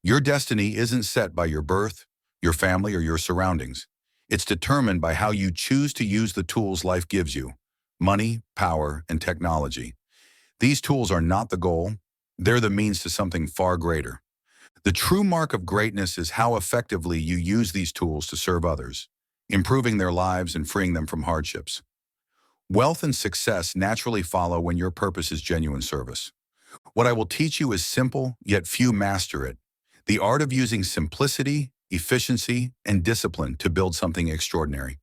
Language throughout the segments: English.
Your destiny isn't set by your birth, your family, or your surroundings. It's determined by how you choose to use the tools life gives you: money, power, and technology. These tools are not the goal, they're the means to something far greater. The true mark of greatness is how effectively you use these tools to serve others, improving their lives and freeing them from hardships. Wealth and success naturally follow when your purpose is genuine service. What I will teach you is simple, yet few master it: the art of using simplicity, efficiency, and discipline to build something extraordinary.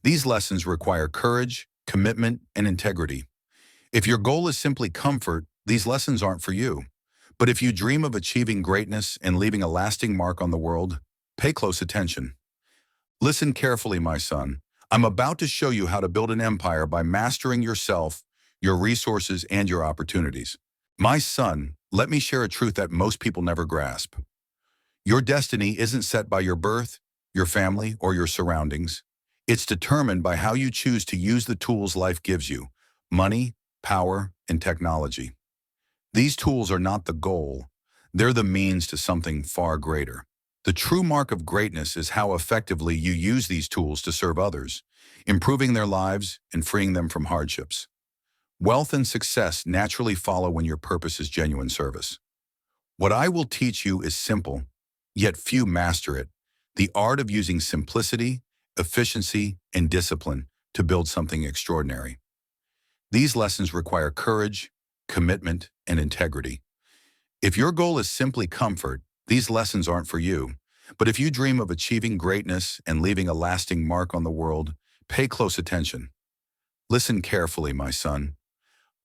These lessons require courage, commitment, and integrity. If your goal is simply comfort, these lessons aren't for you. But if you dream of achieving greatness and leaving a lasting mark on the world, pay close attention. Listen carefully, my son. I'm about to show you how to build an empire by mastering yourself, your resources, and your opportunities. My son, let me share a truth that most people never grasp. Your destiny isn't set by your birth, your family, or your surroundings. It's determined by how you choose to use the tools life gives you: money, power, and technology. These tools are not the goal, they're the means to something far greater. The true mark of greatness is how effectively you use these tools to serve others, improving their lives and freeing them from hardships. Wealth and success naturally follow when your purpose is genuine service. What I will teach you is simple, yet few master it: the art of using simplicity, efficiency, and discipline to build something extraordinary. These lessons require courage, commitment, and integrity. If your goal is simply comfort, these lessons aren't for you. But if you dream of achieving greatness and leaving a lasting mark on the world, pay close attention. Listen carefully, my son.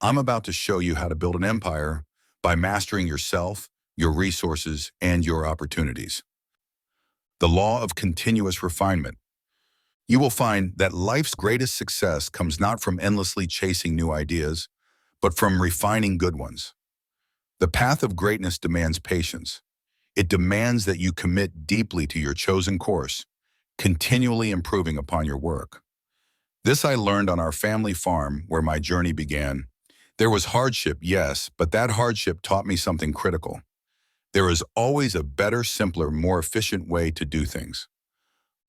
I'm about to show you how to build an empire by mastering yourself, your resources, and your opportunities. The law of continuous refinement. You will find that life's greatest success comes not from endlessly chasing new ideas, but from refining good ones. The path of greatness demands patience. It demands that you commit deeply to your chosen course, continually improving upon your work. This I learned on our family farm where my journey began. There was hardship, yes, but that hardship taught me something critical. There is always a better, simpler, more efficient way to do things.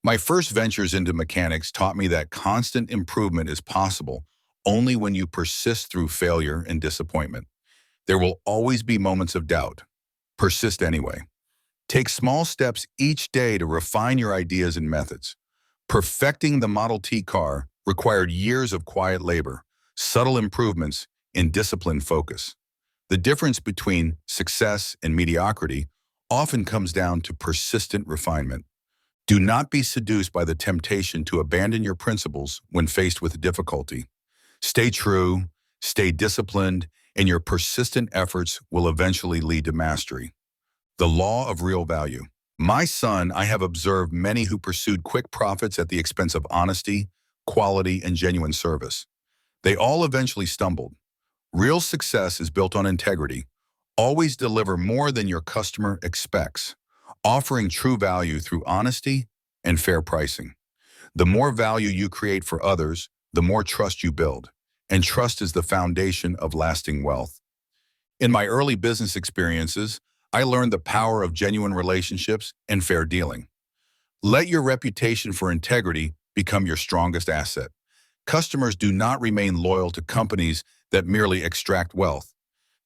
My first ventures into mechanics taught me that constant improvement is possible only when you persist through failure and disappointment. There will always be moments of doubt. Persist anyway. Take small steps each day to refine your ideas and methods. Perfecting the Model T car required years of quiet labor, subtle improvements, and disciplined focus. The difference between success and mediocrity often comes down to persistent refinement. Do not be seduced by the temptation to abandon your principles when faced with difficulty. Stay true, stay disciplined, and your persistent efforts will eventually lead to mastery. The law of real value. My son, I have observed many who pursued quick profits at the expense of honesty, quality, and genuine service. They all eventually stumbled. Real success is built on integrity. Always deliver more than your customer expects, offering true value through honesty and fair pricing. The more value you create for others, the more trust you build, and trust is the foundation of lasting wealth. In my early business experiences, I learned the power of genuine relationships and fair dealing. Let your reputation for integrity become your strongest asset. Customers do not remain loyal to companies that merely extract wealth.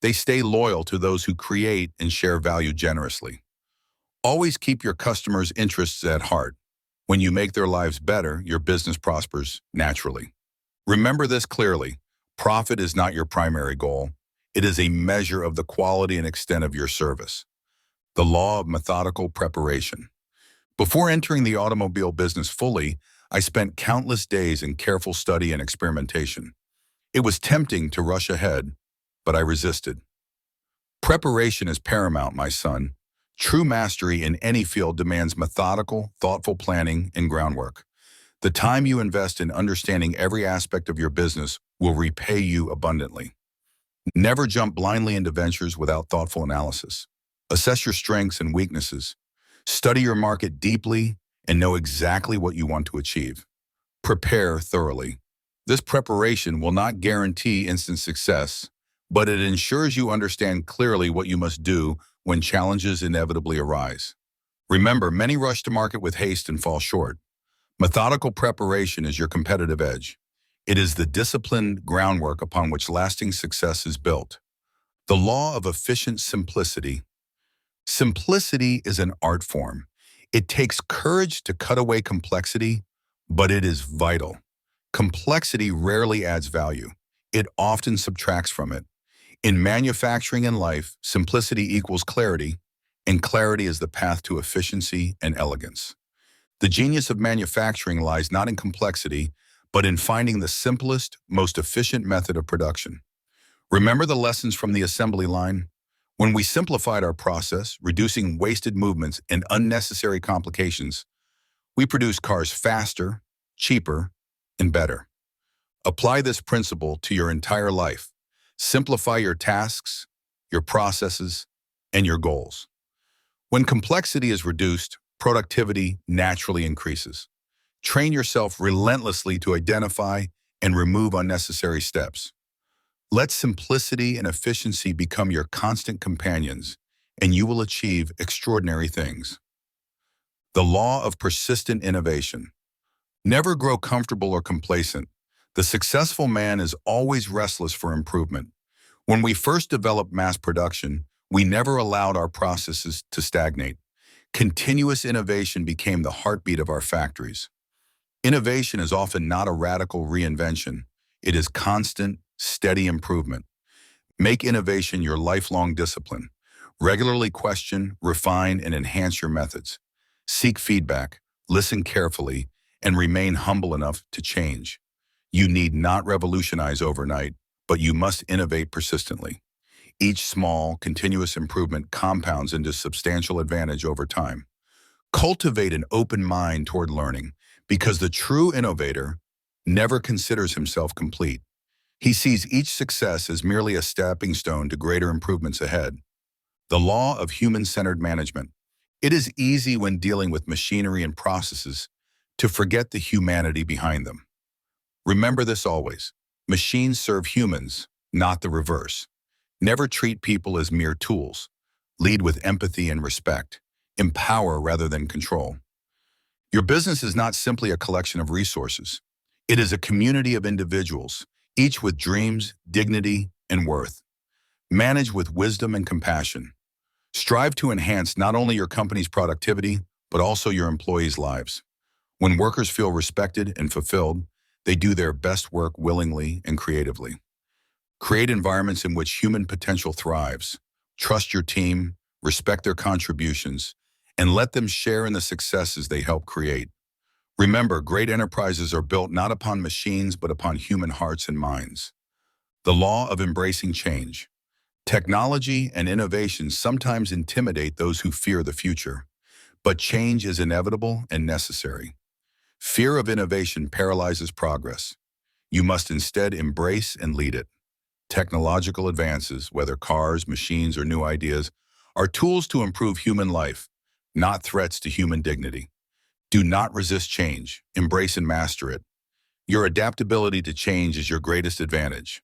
They stay loyal to those who create and share value generously. Always keep your customers' interests at heart. When you make their lives better, your business prospers naturally. Remember this clearly: profit is not your primary goal. It is a measure of the quality and extent of your service. The law of methodical preparation. Before entering the automobile business fully, I spent countless days in careful study and experimentation. It was tempting to rush ahead, but I resisted. Preparation is paramount, my son. True mastery in any field demands methodical, thoughtful planning and groundwork. The time you invest in understanding every aspect of your business will repay you abundantly. Never jump blindly into ventures without thoughtful analysis. Assess your strengths and weaknesses. Study your market deeply and know exactly what you want to achieve. Prepare thoroughly. This preparation will not guarantee instant success, but it ensures you understand clearly what you must do when challenges inevitably arise. Remember, many rush to market with haste and fall short. Methodical preparation is your competitive edge. It is the disciplined groundwork upon which lasting success is built. The law of efficient simplicity. Simplicity is an art form. It takes courage to cut away complexity, but it is vital. Complexity rarely adds value. It often subtracts from it. In manufacturing and life, simplicity equals clarity, and clarity is the path to efficiency and elegance. The genius of manufacturing lies not in complexity, but in finding the simplest, most efficient method of production. Remember the lessons from the assembly line? When we simplified our process, reducing wasted movements and unnecessary complications, we produced cars faster, cheaper, and better. Apply this principle to your entire life. Simplify your tasks, your processes, and your goals. When complexity is reduced, productivity naturally increases. Train yourself relentlessly to identify and remove unnecessary steps. Let simplicity and efficiency become your constant companions, and you will achieve extraordinary things. The law of persistent innovation. Never grow comfortable or complacent. The successful man is always restless for improvement. When we first developed mass production, we never allowed our processes to stagnate. Continuous innovation became the heartbeat of our factories. Innovation is often not a radical reinvention. It is constant, steady improvement. Make innovation your lifelong discipline. Regularly question, refine, and enhance your methods. Seek feedback, listen carefully, and remain humble enough to change. You need not revolutionize overnight, but you must innovate persistently. Each small, continuous improvement compounds into substantial advantage over time. Cultivate an open mind toward learning, because the true innovator never considers himself complete. He sees each success as merely a stepping stone to greater improvements ahead. The law of human-centered management. It is easy when dealing with machinery and processes to forget the humanity behind them. Remember this always. Machines serve humans, not the reverse. Never treat people as mere tools. Lead with empathy and respect. Empower rather than control. Your business is not simply a collection of resources. It is a community of individuals, each with dreams, dignity, and worth. Manage with wisdom and compassion. Strive to enhance not only your company's productivity, but also your employees' lives. When workers feel respected and fulfilled, they do their best work willingly and creatively. Create environments in which human potential thrives. Trust your team, respect their contributions, and let them share in the successes they help create. Remember, great enterprises are built not upon machines, but upon human hearts and minds. The law of embracing change. Technology and innovation sometimes intimidate those who fear the future, but change is inevitable and necessary. Fear of innovation paralyzes progress. You must instead embrace and lead it. Technological advances, whether cars, machines, or new ideas, are tools to improve human life, not threats to human dignity. Do not resist change. Embrace and master it. Your adaptability to change is your greatest advantage.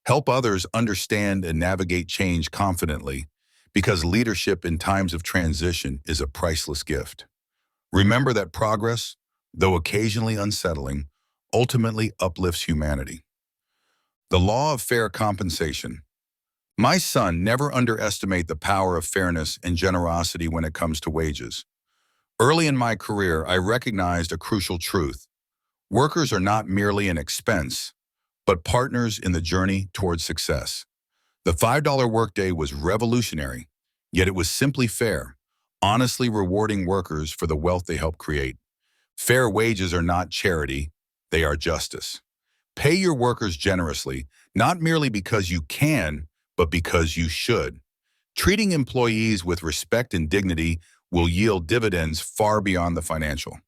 Help others understand and navigate change confidently, because leadership in times of transition is a priceless gift. Remember that progress, though occasionally unsettling, ultimately uplifts humanity. The law of fair compensation. My son, never underestimate the power of fairness and generosity when it comes to wages. Early in my career, I recognized a crucial truth. Workers are not merely an expense, but partners in the journey towards success. The $5 workday was revolutionary, yet it was simply fair, honestly rewarding workers for the wealth they help create. Fair wages are not charity, they are justice. Pay your workers generously, not merely because you can, but because you should. Treating employees with respect and dignity will yield dividends far beyond the financial.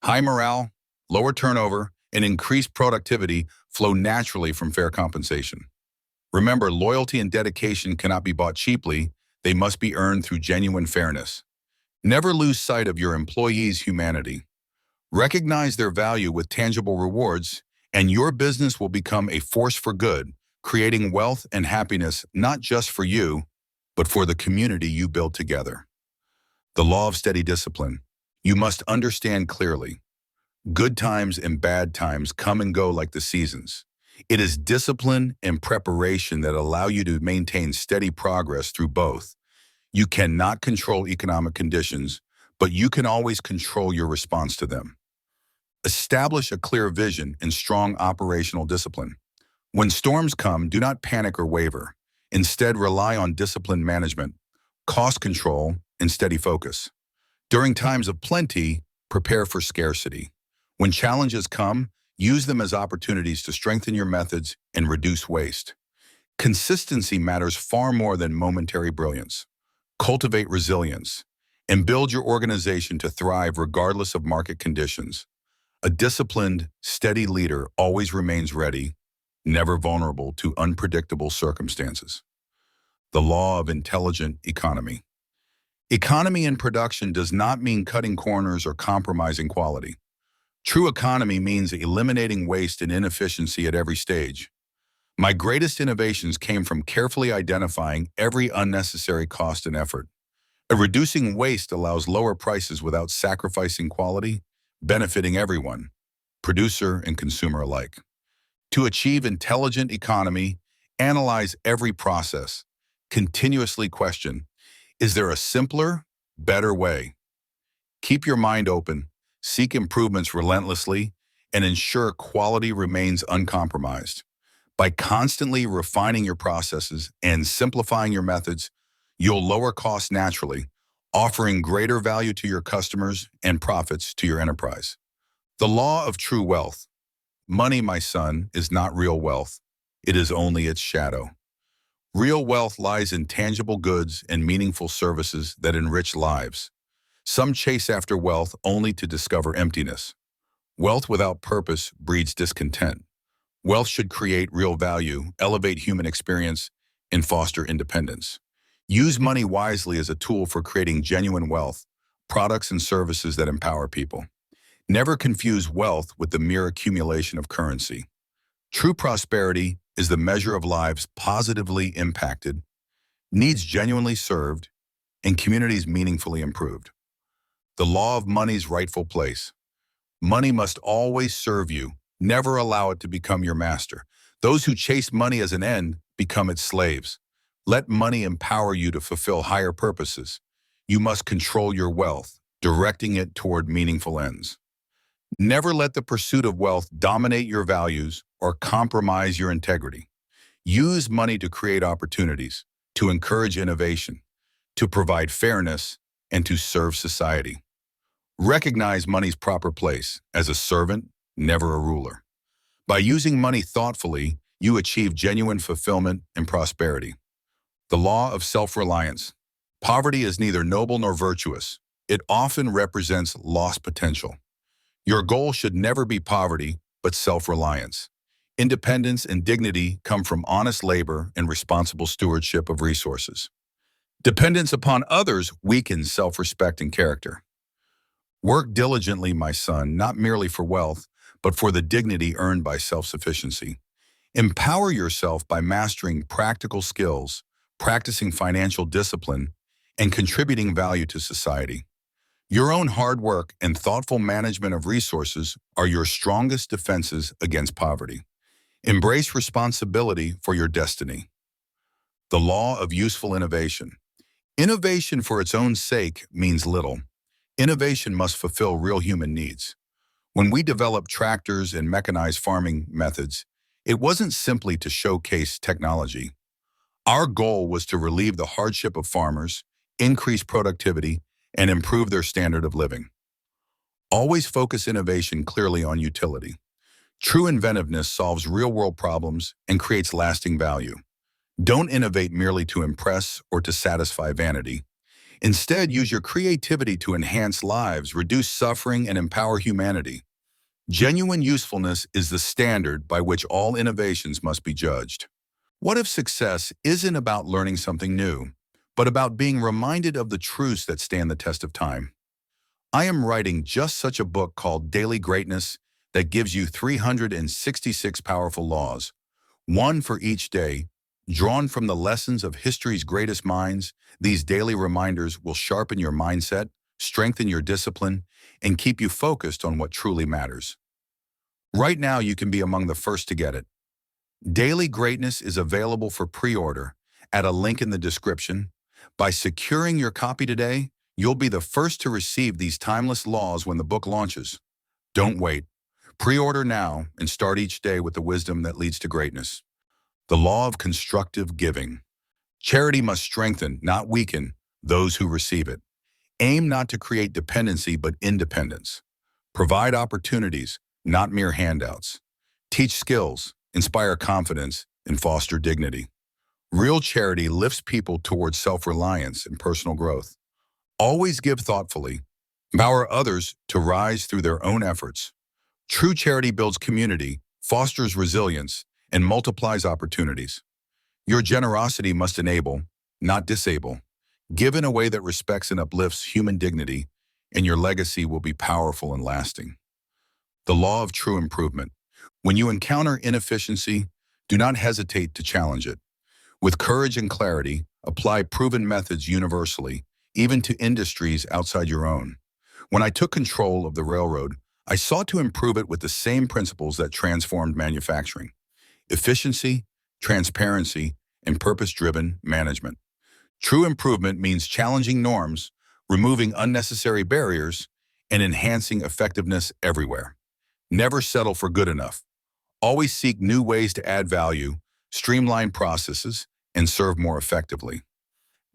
High morale, lower turnover, and increased productivity flow naturally from fair compensation. Remember, loyalty and dedication cannot be bought cheaply, they must be earned through genuine fairness. Never lose sight of your employees' humanity. Recognize their value with tangible rewards, and your business will become a force for good, creating wealth and happiness not just for you, but for the community you build together. The law of steady discipline. You must understand clearly. Good times and bad times come and go like the seasons. It is discipline and preparation that allow you to maintain steady progress through both. You cannot control economic conditions, but you can always control your response to them. Establish a clear vision and strong operational discipline. When storms come, do not panic or waver. Instead, rely on disciplined management, cost control, and steady focus. During times of plenty, prepare for scarcity. When challenges come, use them as opportunities to strengthen your methods and reduce waste. Consistency matters far more than momentary brilliance. Cultivate resilience and build your organization to thrive regardless of market conditions. A disciplined, steady leader always remains ready, never vulnerable to unpredictable circumstances. The law of intelligent economy. Economy in production does not mean cutting corners or compromising quality. True economy means eliminating waste and inefficiency at every stage. My greatest innovations came from carefully identifying every unnecessary cost and effort. Reducing waste allows lower prices without sacrificing quality, benefiting everyone, producer and consumer alike. To achieve intelligent economy, analyze every process. Continuously question, is there a simpler, better way? Keep your mind open, seek improvements relentlessly, and ensure quality remains uncompromised. By constantly refining your processes and simplifying your methods, you'll lower costs naturally, offering greater value to your customers and profits to your enterprise. The law of true wealth. Money, my son, is not real wealth. It is only its shadow. Real wealth lies in tangible goods and meaningful services that enrich lives. Some chase after wealth only to discover emptiness. Wealth without purpose breeds discontent. Wealth should create real value, elevate human experience, and foster independence. Use money wisely as a tool for creating genuine wealth, products and services that empower people. Never confuse wealth with the mere accumulation of currency. True prosperity is the measure of lives positively impacted, needs genuinely served, and communities meaningfully improved. The law of money's rightful place. Money must always serve you. Never allow it to become your master. Those who chase money as an end become its slaves. Let money empower you to fulfill higher purposes. You must control your wealth, directing it toward meaningful ends. Never let the pursuit of wealth dominate your values or compromise your integrity. Use money to create opportunities, to encourage innovation, to provide fairness, and to serve society. Recognize money's proper place as a servant, never a ruler. By using money thoughtfully, you achieve genuine fulfillment and prosperity. The law of self-reliance. Poverty is neither noble nor virtuous. It often represents lost potential. Your goal should never be poverty, but self-reliance. Independence and dignity come from honest labor and responsible stewardship of resources. Dependence upon others weakens self-respect and character. Work diligently, my son, not merely for wealth, but for the dignity earned by self-sufficiency. Empower yourself by mastering practical skills, practicing financial discipline, and contributing value to society. Your own hard work and thoughtful management of resources are your strongest defenses against poverty. Embrace responsibility for your destiny. The law of useful innovation. Innovation for its own sake means little. Innovation must fulfill real human needs. When we developed tractors and mechanized farming methods, it wasn't simply to showcase technology. Our goal was to relieve the hardship of farmers, increase productivity, and improve their standard of living. Always focus innovation clearly on utility. True inventiveness solves real-world problems and creates lasting value. Don't innovate merely to impress or to satisfy vanity. Instead, use your creativity to enhance lives, reduce suffering, and empower humanity. Genuine usefulness is the standard by which all innovations must be judged. What if success isn't about learning something new, but about being reminded of the truths that stand the test of time? I am writing just such a book called Daily Greatness that gives you 366 powerful laws, one for each day, Drawn from the lessons of history's greatest minds, these daily reminders will sharpen your mindset, strengthen your discipline, and keep you focused on what truly matters. Right now, you can be among the first to get it. Daily Greatness is available for pre-order at a link in the description. By securing your copy today, you'll be the first to receive these timeless laws when the book launches. Don't wait. Pre-order now and start each day with the wisdom that leads to greatness. The law of constructive giving. Charity must strengthen, not weaken, those who receive it. Aim not to create dependency but independence. Provide opportunities, not mere handouts. Teach skills, inspire confidence, and foster dignity. Real charity lifts people towards self-reliance and personal growth. Always give thoughtfully. Empower others to rise through their own efforts. True charity builds community, fosters resilience, and multiplies opportunities. Your generosity must enable, not disable. Give in a way that respects and uplifts human dignity, and your legacy will be powerful and lasting. The law of true improvement. When you encounter inefficiency, do not hesitate to challenge it. With courage and clarity, apply proven methods universally, even to industries outside your own. When I took control of the railroad, I sought to improve it with the same principles that transformed manufacturing: efficiency, transparency, and purpose-driven management. True improvement means challenging norms, removing unnecessary barriers, and enhancing effectiveness everywhere. Never settle for good enough. Always seek new ways to add value, streamline processes, and serve more effectively.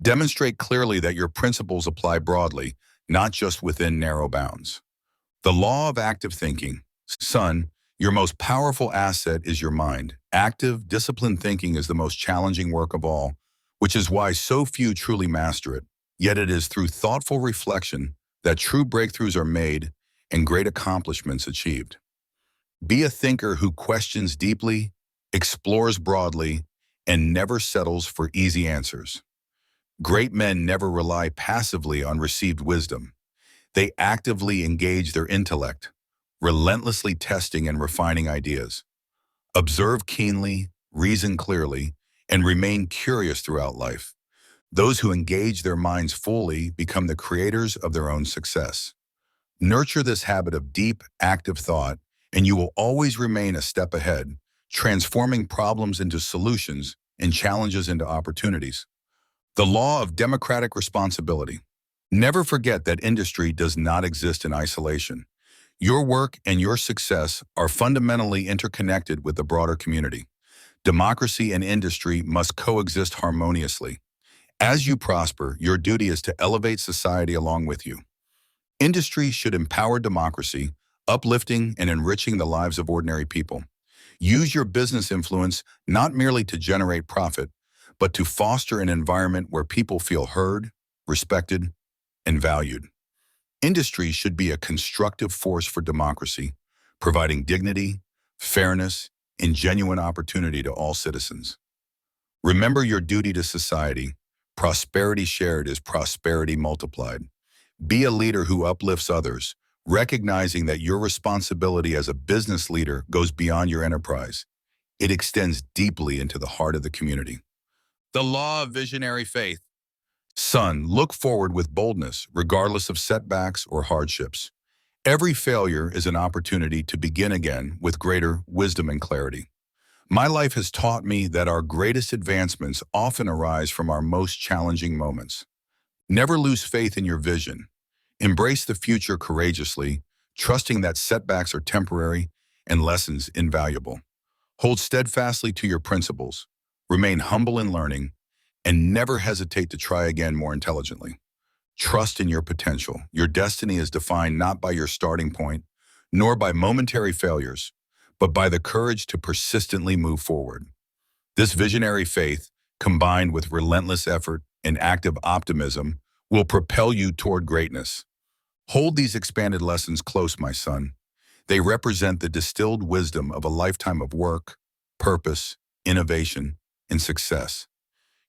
Demonstrate clearly that your principles apply broadly, not just within narrow bounds. The law of active thinking. Son, your most powerful asset is your mind. Active, disciplined thinking is the most challenging work of all, which is why so few truly master it. Yet it is through thoughtful reflection that true breakthroughs are made and great accomplishments achieved. Be a thinker who questions deeply, explores broadly, and never settles for easy answers. Great men never rely passively on received wisdom. They actively engage their intellect, relentlessly testing and refining ideas. Observe keenly, reason clearly, and remain curious throughout life. Those who engage their minds fully become the creators of their own success. Nurture this habit of deep, active thought, and you will always remain a step ahead, transforming problems into solutions and challenges into opportunities. The law of democratic responsibility. Never forget that industry does not exist in isolation. Your work and your success are fundamentally interconnected with the broader community. Democracy and industry must coexist harmoniously. As you prosper, your duty is to elevate society along with you. Industry should empower democracy, uplifting and enriching the lives of ordinary people. Use your business influence not merely to generate profit, but to foster an environment where people feel heard, respected, and valued. Industry should be a constructive force for democracy, providing dignity, fairness, and genuine opportunity to all citizens. Remember your duty to society. Prosperity shared is prosperity multiplied. Be a leader who uplifts others, recognizing that your responsibility as a business leader goes beyond your enterprise. It extends deeply into the heart of the community. The law of visionary faith. Son, look forward with boldness, regardless of setbacks or hardships. Every failure is an opportunity to begin again with greater wisdom and clarity. My life has taught me that our greatest advancements often arise from our most challenging moments. Never lose faith in your vision. Embrace the future courageously, trusting that setbacks are temporary and lessons invaluable. Hold steadfastly to your principles, remain humble in learning, and never hesitate to try again more intelligently. Trust in your potential. Your destiny is defined not by your starting point, nor by momentary failures, but by the courage to persistently move forward. This visionary faith, combined with relentless effort and active optimism, will propel you toward greatness. Hold these expanded lessons close, my son. They represent the distilled wisdom of a lifetime of work, purpose, innovation, and success.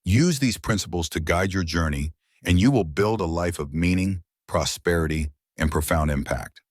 Use these principles to guide your journey, and you will build a life of meaning, prosperity, and profound impact.